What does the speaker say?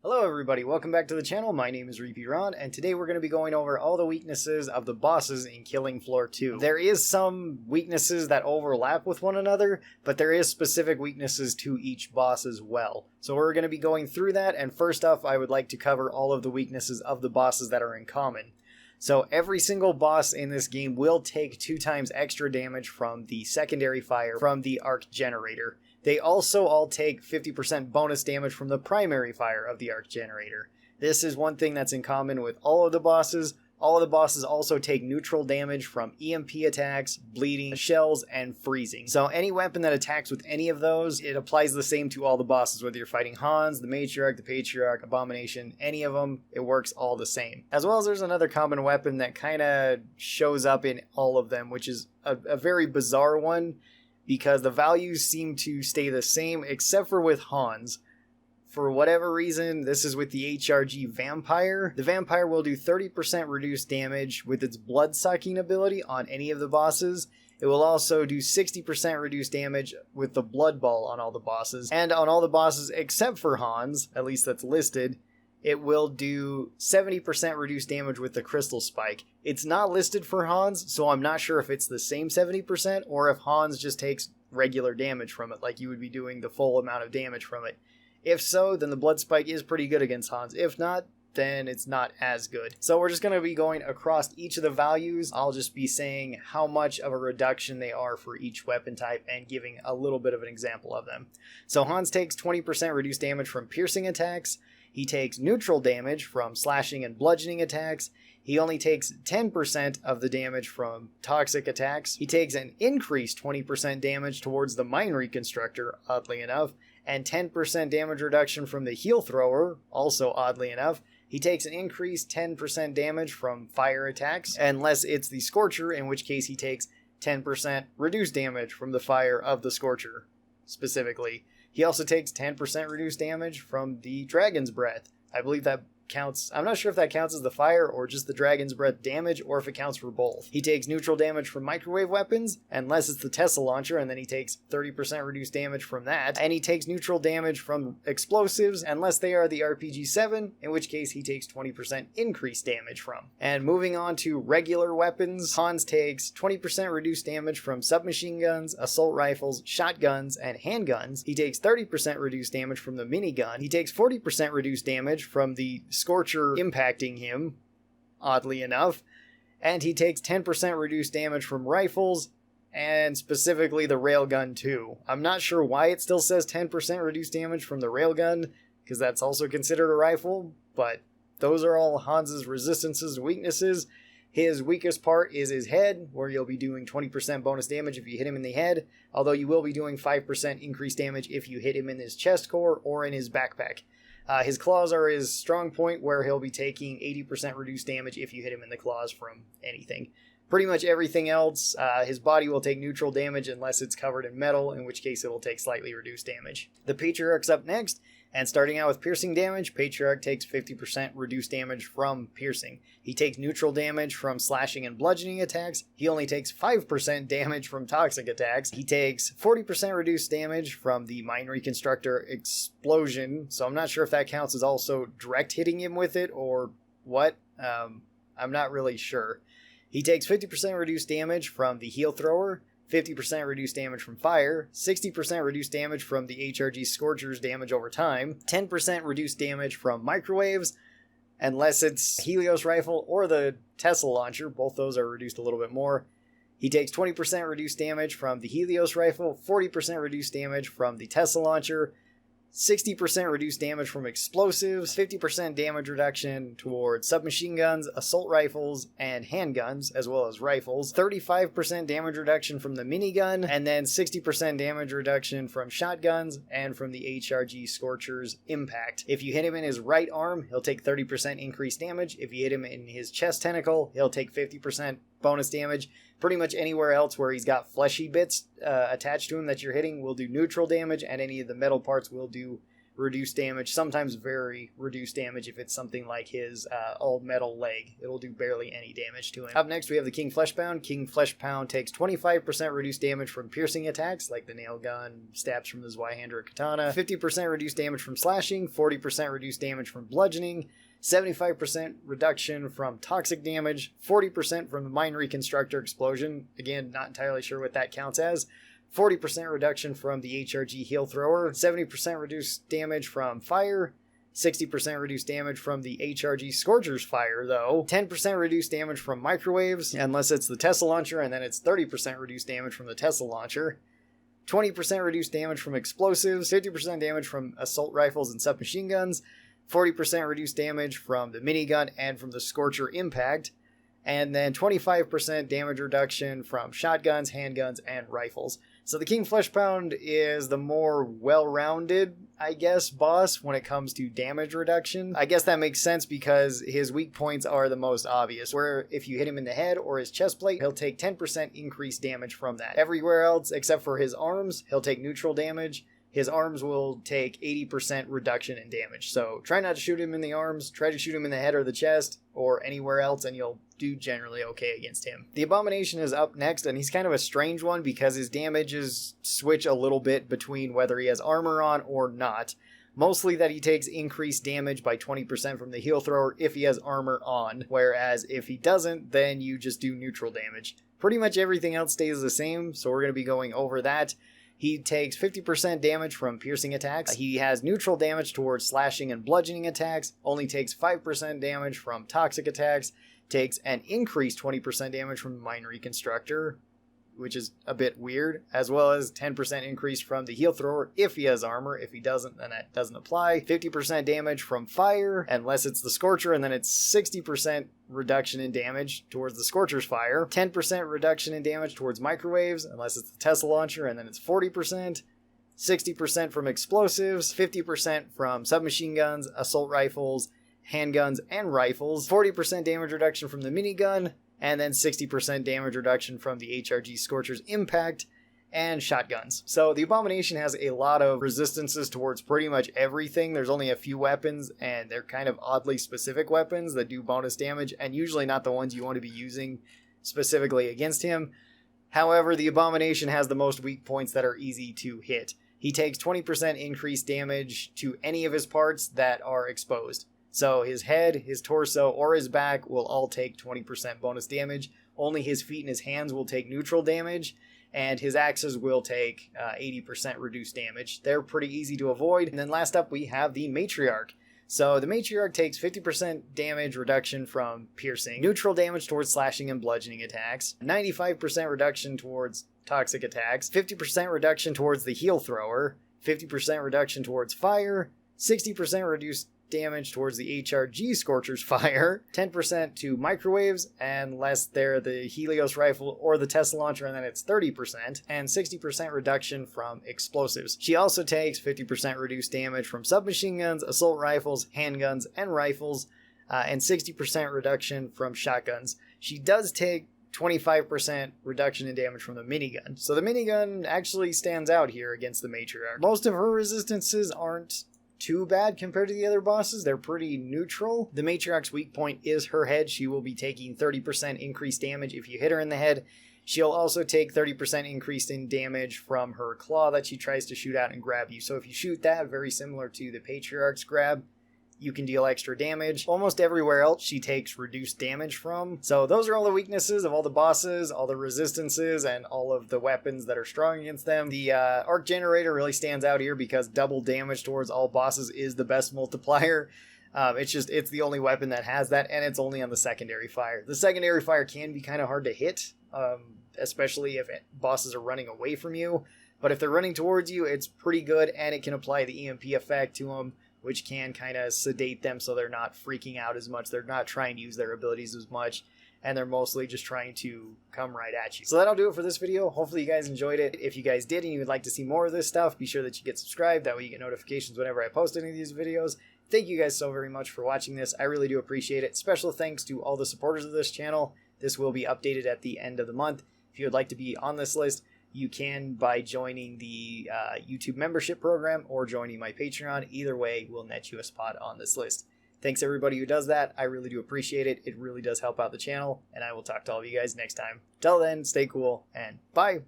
Hello everybody, welcome back to the channel. My name is Repeat Ron, and today we're going to be going over all the weaknesses of the bosses in Killing Floor 2. There is some weaknesses that overlap with one another, but there is specific weaknesses to each boss as well. So we're going to be going through that, and first off I would like to cover all of the weaknesses of the bosses that are in common. So every single boss in this game will take 2 times extra damage from the secondary fire from the arc generator. They also all take 50% bonus damage from the primary fire of the arc generator. This is one thing that's in common with all of the bosses. All of the bosses also take neutral damage from EMP attacks, bleeding, shells, and freezing. So any weapon that attacks with any of those, it applies the same to all the bosses, whether you're fighting Hans, the Matriarch, the Patriarch, Abomination, any of them, it works all the same. As well as there's another common weapon that kind of shows up in all of them, which is a very bizarre one, because the values seem to stay the same except for with Hans. For whatever reason, this is with the HRG Vampire. The Vampire will do 30% reduced damage with its blood-sucking ability on any of the bosses. It will also do 60% reduced damage with the Blood Ball on all the bosses. And on all the bosses except for Hans, at least that's listed, it will do 70% reduced damage with the Crystal Spike. It's not listed for Hans, so I'm not sure if it's the same 70% or if Hans just takes regular damage from it, like you would be doing the full amount of damage from it. If so, then the Blood Spike is pretty good against Hans. If not, then it's not as good. So we're just going to be going across each of the values. I'll just be saying how much of a reduction they are for each weapon type and giving a little bit of an example of them. So Hans takes 20% reduced damage from piercing attacks. He takes neutral damage from slashing and bludgeoning attacks. He only takes 10% of the damage from toxic attacks. He takes an increased 20% damage towards the Mine Reconstructor, oddly enough, and 10% damage reduction from the Heal Thrower, also oddly enough. He takes an increased 10% damage from fire attacks, unless it's the Scorcher, in which case he takes 10% reduced damage from the fire of the Scorcher, specifically. He also takes 10% reduced damage from the Dragon's Breath. I believe that counts. I'm not sure if that counts as the fire or just the Dragon's Breath damage, or if it counts for both. He takes neutral damage from microwave weapons, unless it's the Tesla launcher, and then he takes 30% reduced damage from that. And he takes neutral damage from explosives, unless they are the RPG-7, in which case he takes 20% increased damage from. And moving on to regular weapons, Hans takes 20% reduced damage from submachine guns, assault rifles, shotguns, and handguns. He takes 30% reduced damage from the minigun. He takes 40% reduced damage from the Scorcher impacting him, oddly enough, and he takes 10% reduced damage from rifles, and specifically the railgun too. I'm not sure why it still says 10% reduced damage from the railgun, because that's also considered a rifle, but those are all Hans's resistances and weaknesses. His weakest part is his head, where you'll be doing 20% bonus damage if you hit him in the head, although you will be doing 5% increased damage if you hit him in his chest core or in his backpack. His claws are his strong point, where he'll be taking 80% reduced damage if you hit him in the claws from anything. Pretty much everything else, his body will take neutral damage unless it's covered in metal, in which case it will take slightly reduced damage. The Patriarch's up next, and starting out with piercing damage, Patriarch takes 50% reduced damage from piercing. He takes neutral damage from slashing and bludgeoning attacks. He only takes 5% damage from toxic attacks. He takes 40% reduced damage from the Mine Reconstructor explosion, so I'm not sure if that counts as also direct hitting him with it or what. I'm not really sure. He takes 50% reduced damage from the Heal Thrower, 50% reduced damage from fire, 60% reduced damage from the HRG Scorcher's damage over time, 10% reduced damage from microwaves, unless it's Helios Rifle or the Tesla launcher. Both those are reduced a little bit more. He takes 20% reduced damage from the Helios Rifle, 40% reduced damage from the Tesla launcher, 60% reduced damage from explosives, 50% damage reduction towards submachine guns, assault rifles, and handguns, as well as rifles, 35% damage reduction from the minigun, and then 60% damage reduction from shotguns and from the HRG Scorcher's impact. If you hit him in his right arm, he'll take 30% increased damage. If you hit him in his chest tentacle, he'll take 50% bonus damage. Pretty much anywhere else where he's got fleshy bits attached to him that you're hitting will do neutral damage, and any of the metal parts will do reduced damage, sometimes very reduced damage if it's something like his all-metal leg. It'll do barely any damage to him. Up next, we have the King Fleshpound. King Fleshpound takes 25% reduced damage from piercing attacks, like the nail gun, stabs from the Zweihander or katana, 50% reduced damage from slashing, 40% reduced damage from bludgeoning, 75% reduction from toxic damage, 40% from the Mind Reconstructor explosion. Again, not entirely sure what that counts as. 40% reduction from the HRG Heal Thrower, 70% reduced damage from fire, 60% reduced damage from the HRG Scorcher's Fire, though, 10% reduced damage from microwaves, unless it's the Tesla Launcher, and then it's 30% reduced damage from the Tesla Launcher, 20% reduced damage from explosives, 50% damage from assault rifles and submachine guns, 40% reduced damage from the minigun and from the Scorcher Impact, and then 25% damage reduction from shotguns, handguns, and rifles. So the King Fleshpound is the more well-rounded, I guess, boss when it comes to damage reduction. I guess that makes sense because his weak points are the most obvious, where if you hit him in the head or his chest plate, he'll take 10% increased damage from that. Everywhere else, except for his arms, he'll take neutral damage. His arms will take 80% reduction in damage. So try not to shoot him in the arms, try to shoot him in the head or the chest, or anywhere else, and you'll do generally okay against him. The Abomination is up next, and he's kind of a strange one because his damages switch a little bit between whether he has armor on or not. Mostly that he takes increased damage by 20% from the Heal Thrower if he has armor on, whereas if he doesn't, then you just do neutral damage. Pretty much everything else stays the same, so we're going to be going over that. He takes 50% damage from piercing attacks. He has neutral damage towards slashing and bludgeoning attacks, only takes 5% damage from toxic attacks, takes an increased 20% damage from the Mind Reconstructor, which is a bit weird, as well as 10% increase from the Heal Thrower if he has armor. If he doesn't, then that doesn't apply. 50% damage from fire, unless it's the Scorcher, and then it's 60% reduction in damage towards the Scorcher's Fire. 10% reduction in damage towards microwaves, unless it's the Tesla Launcher, and then it's 40%. 60% from explosives, 50% from submachine guns, assault rifles, handguns, and rifles. 40% damage reduction from the minigun, and then 60% damage reduction from the HRG Scorcher's Impact and shotguns. So the Abomination has a lot of resistances towards pretty much everything. There's only a few weapons, and they're kind of oddly specific weapons that do bonus damage, and usually not the ones you want to be using specifically against him. However, the Abomination has the most weak points that are easy to hit. He takes 20% increased damage to any of his parts that are exposed. So his head, his torso, or his back will all take 20% bonus damage. Only his feet and his hands will take neutral damage, and his axes will take 80% reduced damage. They're pretty easy to avoid. And then last up, we have the Matriarch. So the Matriarch takes 50% damage reduction from piercing, neutral damage towards slashing and bludgeoning attacks, 95% reduction towards toxic attacks, 50% reduction towards the Heal Thrower, 50% reduction towards fire, 60% reduced damage towards the HRG Scorcher's Fire, 10% to microwaves, unless they're the Helios Rifle or the Tesla Launcher, and then it's 30%, and 60% reduction from explosives. She also takes 50% reduced damage from submachine guns, assault rifles, handguns, and rifles, and 60% reduction from shotguns. She does take 25% reduction in damage from the minigun. So the minigun actually stands out here against the Matriarch. Most of her resistances aren't too bad compared to the other bosses. They're pretty neutral. The Matriarch's weak point is her head. She will be taking 30% increased damage if you hit her in the head. She'll also take 30% increase in damage from her claw that she tries to shoot out and grab you. So if you shoot that, very similar to the Patriarch's grab, you can deal extra damage. Almost everywhere else she takes reduced damage from. So those are all the weaknesses of all the bosses, all the resistances, and all of the weapons that are strong against them. The Arc Generator really stands out here because double damage towards all bosses is the best multiplier. It's the only weapon that has that, and it's only on the secondary fire. The secondary fire can be kind of hard to hit, especially if bosses are running away from you. But if they're running towards you, it's pretty good, and it can apply the EMP effect to them, which can kind of sedate them so they're not freaking out as much. They're not trying to use their abilities as much, and they're mostly just trying to come right at you. So that'll do it for this video. Hopefully you guys enjoyed it. If you guys did and you would like to see more of this stuff, be sure that you get subscribed. That way you get notifications whenever I post any of these videos. Thank you guys so very much for watching this. I really do appreciate it. Special thanks to all the supporters of this channel. This will be updated at the end of the month. If you would like to be on this list, you can by joining the YouTube membership program or joining my Patreon. Either way will net you a spot on this list. Thanks everybody who does that. I really do appreciate it. It really does help out the channel, and I will talk to all of you guys next time. Till then, stay cool, and bye!